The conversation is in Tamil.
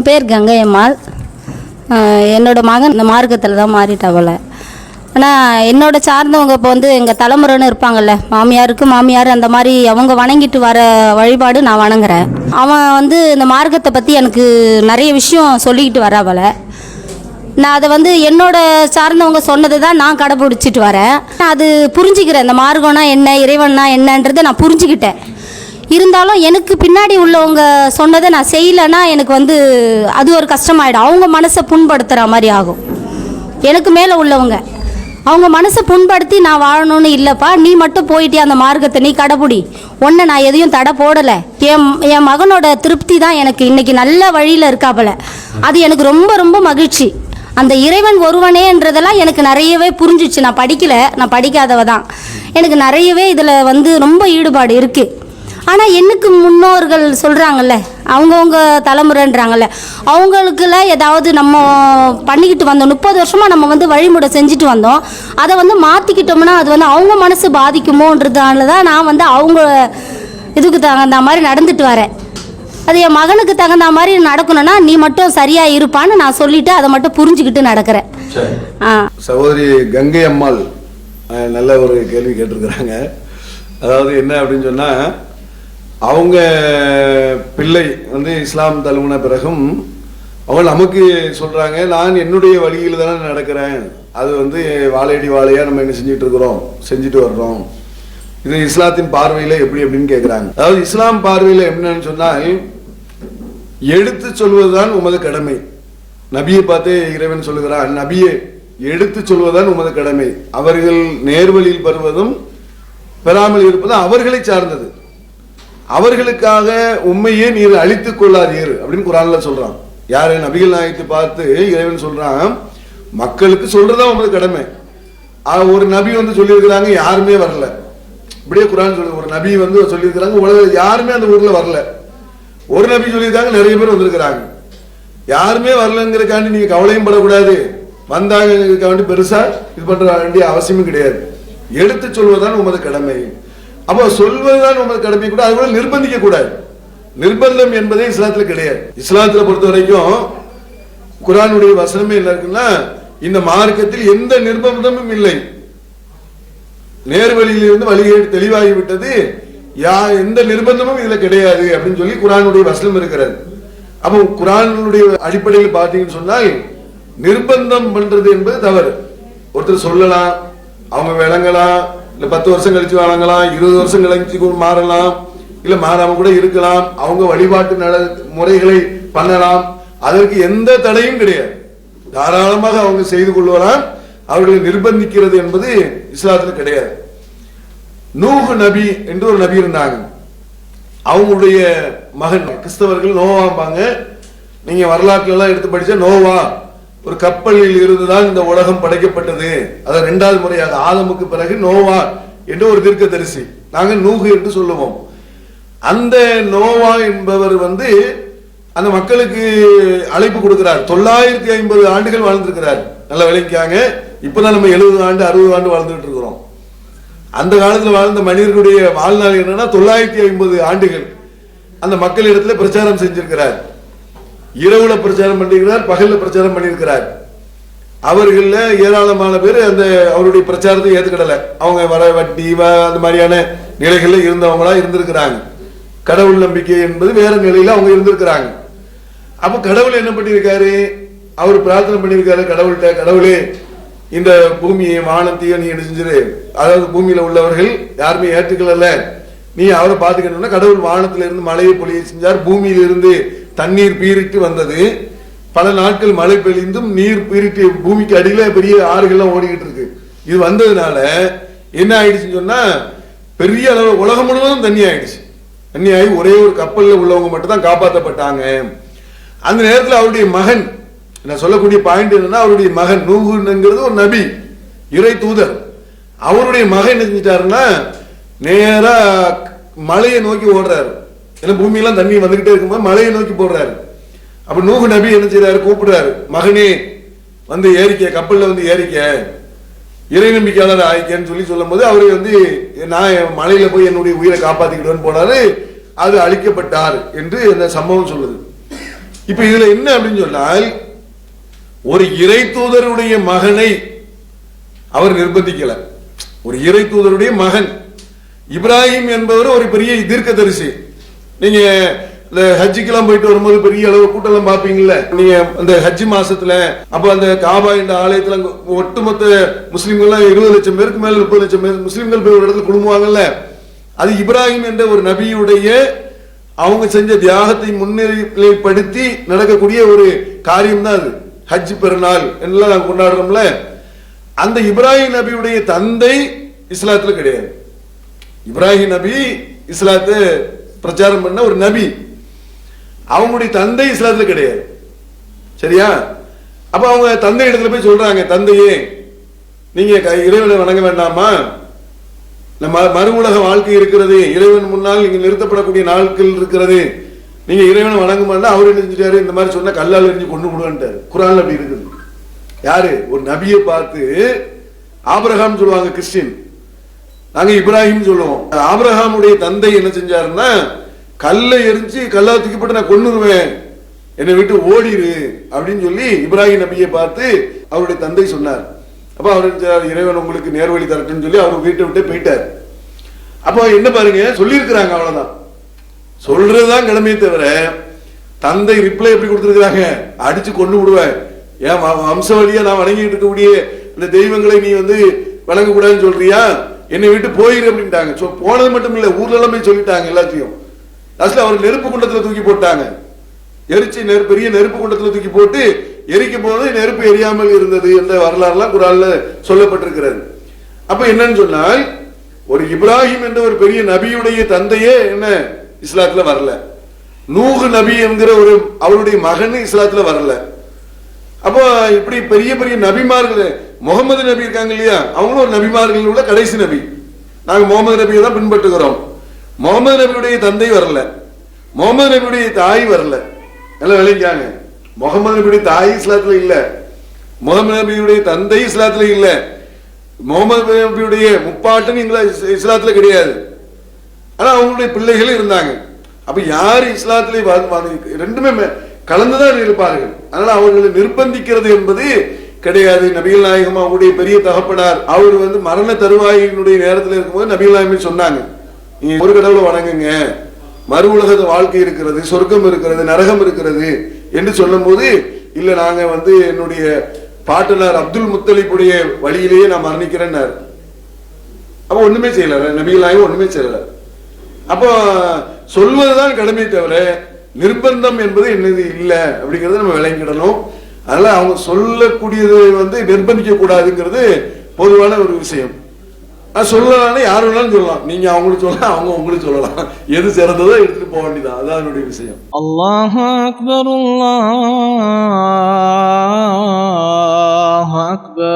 என் பேர் கங்கையம்மாள். என்னோடய மகன் இந்த மார்க்கத்தில் தான் மாறிட்டாவல. ஆனால் என்னோட சார்ந்தவங்க இப்போ எங்கள் தலைமுறைன்னு இருப்பாங்கள்ல, மாமியார் அந்த மாதிரி அவங்க வணங்கிட்டு வர வழிபாடு நான் வணங்குறேன். அவன் இந்த மார்க்கத்தை பற்றி எனக்கு நிறைய விஷயம் சொல்லிக்கிட்டு வராவல. நான் அதை என்னோட சார்ந்தவங்க சொன்னதை தான் நான் கடைப்பிடிச்சிட்டு வரேன். அது புரிஞ்சுக்கிறேன். இந்த மார்க்கம்னா என்ன, இறைவன்னா என்னன்றதை நான் புரிஞ்சுக்கிட்டேன். இருந்தாலும் எனக்கு பின்னாடி உள்ளவங்க சொன்னதை நான் செய்யலைன்னா எனக்கு அது ஒரு கஷ்டமாயிடும். அவங்க மனசை புண்படுத்துகிற மாதிரி ஆகும். எனக்கு மேலே உள்ளவங்க அவங்க மனசை புண்படுத்தி நான் வாழணும்னு இல்லைப்பா, நீ மட்டும் போயிட்டே அந்த மார்க்கத்தை நீ கடைப்பிடி, ஒன்றை நான் எதையும் தடை போடலை. என் மகனோட திருப்தி தான் எனக்கு இன்றைக்கி நல்ல வழியில் இருக்காப்பல. அது எனக்கு ரொம்ப ரொம்ப மகிழ்ச்சி. அந்த இறைவன் ஒருவனேன்றதெல்லாம் எனக்கு நிறையவே புரிஞ்சிச்சு. நான் படிக்கலை, நான் படிக்காதவ தான். எனக்கு நிறையவே இதில் ரொம்ப ஈடுபாடு இருக்குது. ஆனால் எனக்கு முன்னோர்கள் சொல்கிறாங்கல்ல, அவங்கவுங்க தலைமுறைன்றாங்கல்ல, அவங்களுக்குள்ள ஏதாவது நம்ம பண்ணிக்கிட்டு வந்தோம், 30 வருஷமாக நம்ம வழிமுறை செஞ்சுட்டு வந்தோம், அதை மாற்றிக்கிட்டோம்னா அது அவங்க மனசு பாதிக்குமோன்றதுனால தான் நான் அவங்க இதுக்கு தகுந்த மாதிரி நடந்துட்டு வரேன். அது என் மகனுக்கு தகுந்த மாதிரி நடக்கணும்னா நீ மட்டும் சரியாக இருப்பான்னு நான் சொல்லிவிட்டு அதை மட்டும் புரிஞ்சுக்கிட்டு நடக்கிறேன். சகோதரி கங்கை அம்மாள் நல்ல ஒரு கேள்வி கேட்டிருக்கிறாங்க. அதாவது என்ன அப்படின்னு சொன்னால், அவங்க பிள்ளை இஸ்லாம் தழுவின பிறகும் அவங்க நமக்கு சொல்கிறாங்க, நான் என்னுடைய வழியில் தானே நடக்கிறேன், அது வாழையடி வாழையாக நம்ம என்ன செஞ்சுட்டு வர்றோம், இது இஸ்லாத்தின் பார்வையில் எப்படி அப்படின்னு கேட்குறாங்க. அதாவது இஸ்லாம் பார்வையில் எப்படின்னு சொன்னால், எடுத்து சொல்வதுதான் உமது கடமை. நபியை பார்த்து இறைவன் சொல்லுகிறான், நபியை எடுத்து சொல்வதுதான் உமது கடமை, அவர்கள் நேர்வழியில் பெறுவதும் பெறாமல் இருப்பதும் அவர்களை சார்ந்தது, அவர்களுக்காக உண்மையே நீர் அழித்துக் கொள்ளாதீர் அப்படின்னு குர்ஆன்ல சொல்றான். யாரு? நபிகள் நாயகத்தை பார்த்து இறைவன் சொல்றான், மக்களுக்கு சொல்றதா உமது கடமை. ஒரு நபி சொல்லியிருக்கிறாங்க, யாருமே வரல. இப்படியே குர்ஆன் சொல்லு, ஒரு நபி சொல்லியிருக்கிறாங்க, உலக யாருமே அந்த ஊர்ல வரல. ஒரு நபி சொல்லியிருக்காங்க, நிறைய பேர் வந்திருக்கிறாங்க. யாருமே வரலங்கிறக்காண்டி நீங்க கவலையும் படக்கூடாது, வந்தாங்க பெருசா இது பண்ற வேண்டிய அவசியமும் கிடையாது. எடுத்து சொல்வதுதான் உமது கடமை. அப்போ சொல்வதுதான் உமது கடமை கூட, அது கூட நிர்பந்திக்க கூடாது. நிர்பந்தம் என்பதே இஸ்லாத்துல கிடையாது. இஸ்லாத்துல பொறுத்த வரைக்கும் குர்ஆனுடைய வசனமே என்ன இருக்குன்னா, இந்த மார்க்கத்தில் எந்த நிர்பந்தமும் இல்லை, நேர்வழியில் இருந்து வழிகேடு தெளிவாகிவிட்டது, எந்த நிர்பந்தமும் இதுல கிடையாது அப்படின்னு சொல்லி குர்ஆனுடைய வசனம் இருக்கிறது. அப்போ குர்ஆனுடைய அடிப்படையில் பார்த்தீங்கன்னு சொன்னால், நிர்பந்தம் பண்றது என்பது தவறு. ஒருத்தர் சொல்லலாம், அவங்க விளங்கலாம், இல்ல 10 வருஷம் கழிச்சு வழங்கலாம், 20 வருஷம் கழிச்சு மாறலாம், இல்ல மாறாம கூட இருக்கலாம், அவங்க வழிபாட்டு முறைகளை பண்ணலாம், அதற்கு எந்த தடையும் கிடையாது. தாராளமாக அவங்க செய்து கொள்ளலாம். அவர்களை நிர்பந்திக்கிறது என்பது இஸ்லாத்துல கிடையாது. நூஹ் நபி என்று ஒரு நபி இருந்தாங்க. அவங்களுடைய மகன் கிறிஸ்தவர்கள் நோவாம்பாங்க. நீங்க வரலாற்றுல எல்லாம் எடுத்து படிச்சா நோவா ஒரு கப்பலில் இருந்துதான் இந்த உலகம் படைக்கப்பட்டது. அதான் 2வது முறையாக ஆதமுக்கு பிறகு நோவா என்று ஒரு தீர்க்கதரிசி, நாங்கள் நூஹ் என்று சொல்லுவோம். அந்த நோவா என்பவர் அந்த மக்களுக்கு அழைப்பு கொடுக்கிறார். 950 ஆண்டுகள் வாழ்ந்திருக்கிறார். நல்லா விளங்கிக்காங்க. இப்பதான் நம்ம 70 ஆண்டு 60 ஆண்டு வாழ்ந்துட்டு இருக்கிறோம். அந்த காலத்தில் வாழ்ந்த மனிதர்களுடைய வாழ்நாள் என்னன்னா 950 ஆண்டுகள் அந்த மக்களிடத்துல பிரச்சாரம் செஞ்சிருக்கிறார். இரவுல பிரச்சாரம் பண்ணிருக்கிறார், பகல்ல பிரச்சாரம் பண்ணிருக்கிறார். அவர்கள ஏராளமான பேர் அந்த அவருடைய பிரச்சாரத்தை ஏத்துக்கிடல. அவங்க வர வட்டி அந்த மாதிரியான நிலைகள்ல இருந்தவங்களா இருந்திருக்கிறாங்க. கடவுள் நம்பிக்கை என்பது வேற நிலையில அவங்க இருந்திருக்கிறாங்க. அப்ப கடவுள் என்ன பண்ணிருக்காரு, அவர் பிரார்த்தனை பண்ணிருக்காரு கடவுள்கிட்ட, கடவுளே இந்த பூமியை வானத்தையும் நீ என்ன செஞ்சிரு, அதாவது பூமியில உள்ளவர்கள் யாருமே ஏற்றுக்கல, நீ அவரை பார்த்துக்கணும்னா கடவுள் வானத்துல இருந்து மழையை பொழிய செஞ்சார். பூமியிலிருந்து தண்ணீர் பீரிட்டு வந்தது. பல நாட்கள் மழை பெய்ந்தும் நீர் பீரிட்டு பூமிக்கு அடியில பெரிய ஆறுகள்லாம் ஓடிக்கிட்டு இருக்கு. இது வந்ததுனால என்ன ஆயிடுச்சுன்னு சொன்னா, பெரிய அளவு உலகம் முழுவதும் தண்ணி ஆயிடுச்சு. தண்ணி ஆகி ஒரே ஒரு கப்பல்ல உள்ளவங்க மட்டும் தான் காப்பாற்றப்பட்டாங்க. அந்த நேரத்தில் அவருடைய மகன், நான் சொல்லக்கூடிய பாயிண்ட் என்னன்னா, அவருடைய மகன் நூஹுங்கிறது ஒரு நபி, இறை தூதர். அவருடைய மகன் என்ன செஞ்சிட்டாருன்னா, நேரா மலையை நோக்கி ஓடுறாரு. ஏன்னா பூமியெல்லாம் தண்ணி வந்துகிட்டே இருக்கும்போது மலையை நோக்கி போடுறாரு. அப்ப நூஹ் நபி என்ன செய்யறாரு, கூப்பிடுறாரு, மகனே ஏறிக்க, கப்பல்ல ஏறிக்க, இறை நம்பிக்கையாளர் ஆயிக்கன்னு சொல்லும் போது அவரு நான் மலையில போய் என்னுடைய உயிரை காப்பாத்திக்கிடுவேன்னு போனாரு. அது அழிக்கப்பட்டார் என்று இந்த சம்பவம் சொல்லுது. இப்ப இதுல என்ன அப்படின்னு சொன்னால், ஒரு இறை தூதருடைய மகனை அவர் நிர்பந்திக்கல. ஒரு இறை தூதருடைய மகன் இப்ராஹிம் என்பவர் ஒரு பெரிய தீர்க்கதரிசி. நீங்க இந்த ஹஜ்ஜிக்கெல்லாம் போயிட்டு வரும்போது பெரிய அளவு கூட்டம் பாப்பீங்கல்ல, நீங்க அந்த ஹஜ்ஜி மாசத்துல அப்ப அந்த காபா என்ற ஆலயத்துல ஒட்டுமொத்த முஸ்லிம்கள் 20 லட்சம் பேருக்கு மேல 30 லட்சம் பேர் முஸ்லிம்கள் போய் ஒரு இடத்துல குழுமுவாங்கல்ல, அது இப்ராஹிம் என்ற ஒரு நபியுடைய அவங்க செஞ்ச தியாகத்தை முன்னிலைப்படுத்தி நடக்கக்கூடிய ஒரு காரியம் தான் அது. ஹஜ் பெருநாள் எல்லாம் நாங்க கொண்டாடுறோம்ல, அந்த இப்ராஹிம் நபியுடைய தந்தை இஸ்லாத்துல கிடையாது. இப்ராஹிம் நபி இஸ்லாத்தை பிரச்சாரம் பண்ண ஒரு நபி, அவங்களுடைய தந்தை இஸ்லாத்துல கிடையாது. சரியா? அப்ப அவங்க தந்தை இடத்துல போய் சொல்றாங்க, தந்தையே நீங்க இறைவனை வணங்க வேண்டாமா, நம்ம மறு உலக வாழ்க்கை இருக்கிறது, இறைவன் முன்னால் நீங்க நிறுத்தப்படக்கூடிய நாட்கள் இருக்கிறது, நீங்க இறைவனை வணங்க மாட்டா. அவர் என்ன செஞ்சிட்டாரு, இந்த மாதிரி சொன்னா கல்லால் எரிஞ்சு கொண்டு விடுவான்ட்டாரு. குர்ஆன்ல அப்படி இருக்குது. யாரு? ஒரு நபியை பார்த்து ஆபிரகாம் சொல்லுவாங்க கிறிஸ்டின், நாங்க இப்ராஹிம் சொல்லுவோம். ஆபிரகாமுடைய தந்தை என்ன செஞ்சாருன்னா, கல்லை எரிஞ்சு கல்லால் தூக்கிப்பட்டு நான் கொன்னுருவேன், என்னை விட்டு ஓடிரு அப்படின்னு சொல்லி இப்ராஹிம் நபியை பார்த்து அவருடைய தந்தை சொன்னார். அப்ப அவர் இறைவன் உங்களுக்கு நேர்வழி தரட்டுன்னு சொல்லி அவர் வீட்டை விட்டு போயிட்டார். அப்போ என்ன பாருங்க சொல்லியிருக்கிறாங்க, அவ்வளவுதான் சொல்றதுதான் கடமையை தவிர தந்தை ரிப்ளை எப்படி கொடுத்திருக்கிறாங்க, அடிச்சு கொண்டு விடுவேன், ஏன் வம்ச வழியா நான் வணங்கிட்டு இருக்கக்கூடிய இந்த தெய்வங்களை நீ வந்து வணங்கக்கூடாதுன்னு சொல்றியா, என்னை விட்டு போயிரு அப்படின்ட்டாங்க. போனது மட்டும் இல்ல, ஊர்ல எல்லாம் போய் சொல்லிட்டாங்க எல்லாத்தையும். லாஸ்ட்ல அவர் நெருப்பு குண்டத்துல தூக்கி போட்டாங்க, எரிச்சு பெரிய நெருப்பு குண்டத்துல தூக்கி போட்டு எரிக்கும் போது நெருப்பு எரியாமல் இருந்தது என்ற வரலாறுலாம் குர்ஆன்ல சொல்லப்பட்டிருக்கிறது. அப்ப என்னன்னு சொன்னால், ஒரு இப்ராஹிம் என்ற ஒரு பெரிய நபியுடைய தந்தையே என்ன இஸ்லாத்துல வரல, நூஹ் நபி என்கிற ஒரு அவருடைய மகன் இஸ்லாத்துல வரல. அப்போ இப்படி பெரிய பெரிய நபிமார்கள், முகமது நபி இருக்காங்க இல்லையா, அவங்களும் ஒரு நபிமார்கள் உள்ள கடைசி நபி. நாங்க முகமது நபியை தான் பின்பற்றுகிறோம். முகமது நபியுடைய தந்தை வரல, முகமது நபியுடைய தாய் வரல. எல்லாம் விளைஞ்சாங்க. முகமது நபியுடைய தாய் இஸ்லாத்துல இல்ல, முகமது நபியுடைய தந்தை இஸ்லாத்துல இல்ல, முகமது நபியுடைய முப்பாட்டன் இஸ்லாத்துல கிடையாது. ஆனா அவங்களுடைய பிள்ளைகள் இருந்தாங்க. அப்ப யார் இஸ்லாத்திலே ரெண்டுமே கலந்துதான் இருப்பார்கள். அதனால அவர்களை நிர்பந்திக்கிறது என்பது கிடையாது. நபிகள் நாயகம் அவருடைய பெரிய தகப்பனார் அவர் வந்து மரண தருவாயினுடைய நேரத்தில் இருக்கும்போது நபிகள் நாயகம் சொன்னாங்க, நீங்க ஒரு கடவுளை வணங்குங்க, மறு உலக வாழ்க்கை இருக்கிறது, சொர்க்கம் இருக்கிறது, நரகம் இருக்கிறது என்று சொல்லும் போது, இல்ல நாங்க வந்து என்னுடைய பாட்டனார் அப்துல் முத்தலிப்புடைய வழியிலேயே நான் மரணிக்கிறேன்னாரு. அப்ப ஒண்ணுமே செய்யல நபிகள் நாயகம், ஒண்ணுமே செய்யல. அப்போ சொல்வதுதான் கடமை தவிர நிர்பந்தம் என்பது என்னது இல்லை அப்படிங்கறத நம்ம விளங்கிடணும். அதனால அவங்க சொல்லக்கூடியதை வந்து நிர்பந்திக்க கூடாதுங்கிறது பொதுவான ஒரு விஷயம். சொல்லலாம், யாரு வேணாலும் சொல்லலாம், நீங்க அவங்களுக்கு சொல்லலாம், அவங்க உங்களுக்கு சொல்லலாம், எது சிறந்ததோ எடுத்துட்டு போக வேண்டியதான், அதான் என்னுடைய விஷயம். அல்லாஹு அக்பர், அல்லாஹு அக்பர்.